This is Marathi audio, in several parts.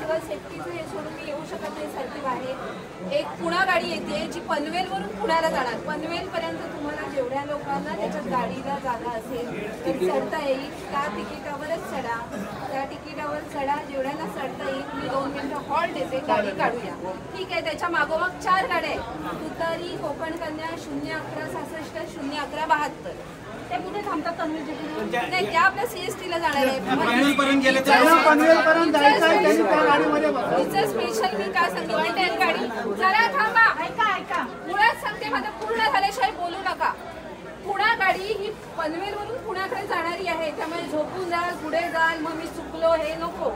सगळं सेफ्टीचं हे सोडून मी येऊ शकत नाही सारखी बाहेर। एक पुणा गाडी येते जी पनवेलवरून पुण्याला जाणार, पनवेलपर्यंत तुम्हाला जेवढ्या लोकांना त्याच्यात गाडीला जागा असेल तर चढता येईल, त्या तिकिटावरच चढा, त्या तिकिटावर चढा, जेवढ्यांना चढता येईल। मी 2 मिनिटं हॉल्ट देते, गाडी काढूया, ठीक आहे। त्याच्या मागोमाग 4 गाड्या आहेत, तुतारी, कोकण कन्या, 01166 01172। ते कुठे थांबतात तन्वीचे? नाही, त्या आपल्या सीएसटीला जाणार आहे। स्पेशल मी काय सांगते गाडी जरा थांबा, ऐका मुळात सांगते, माझं पूर्ण झाल्याशिवाय बोलू नका। पुणा गाडी ही पनवेलवरून पुण्याकडे जाणारी आहे, त्यामुळे झोपून जाल, पुढे जाल, मग मी चुकलो हे नको।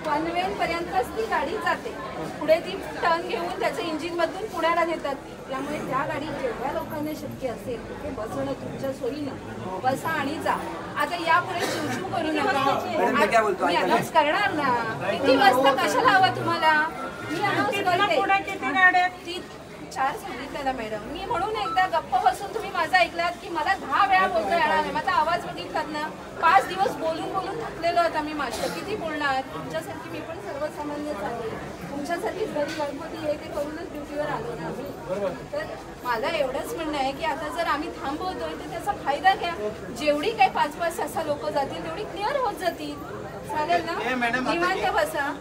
पनवेलपर्यंतच ती गाडी जाते, पुढे ती टर्न घेऊन त्याचं इंजिन बदलून पुण्याला नेतात। त्यामुळे त्या गाडीत जेवढ्या लोकांना शक्य असेल तिथे बसणं तुमच्या सोयीनं बसा आणि जा। आता यापुढे चिवचिव करू नका, मी अनाऊन्स करणार ना, किती वाजता कशाला हवं तुम्हाला, मी अनाऊन्स करते। ती 4 सांगितलेला मॅडम मी, म्हणून एकदा गप्प बसून तुम्ही माझं ऐकलात की मला 10 वेळा बोलता येणार नाही। माझा आवाज बघितलात ना, 5 दिवस बोलून बोलून थकलेलो होता मी, मास्टर किती बोलणार। तुमच्यासारखी मी पण सर्वसामान्यच आहे, तुमच्यासाठी घरी गणपती हे ते करूनच ड्युटीवर आलो ना आम्ही। तर मला एवढंच म्हणणं आहे की आता जर आम्ही थांबवतोय तर त्याचा फायदा घ्या, जेवढी काही 5-5 6 लोक जातील तेवढी क्लिअर होत जातील, चालेल ना, निवांत बसा।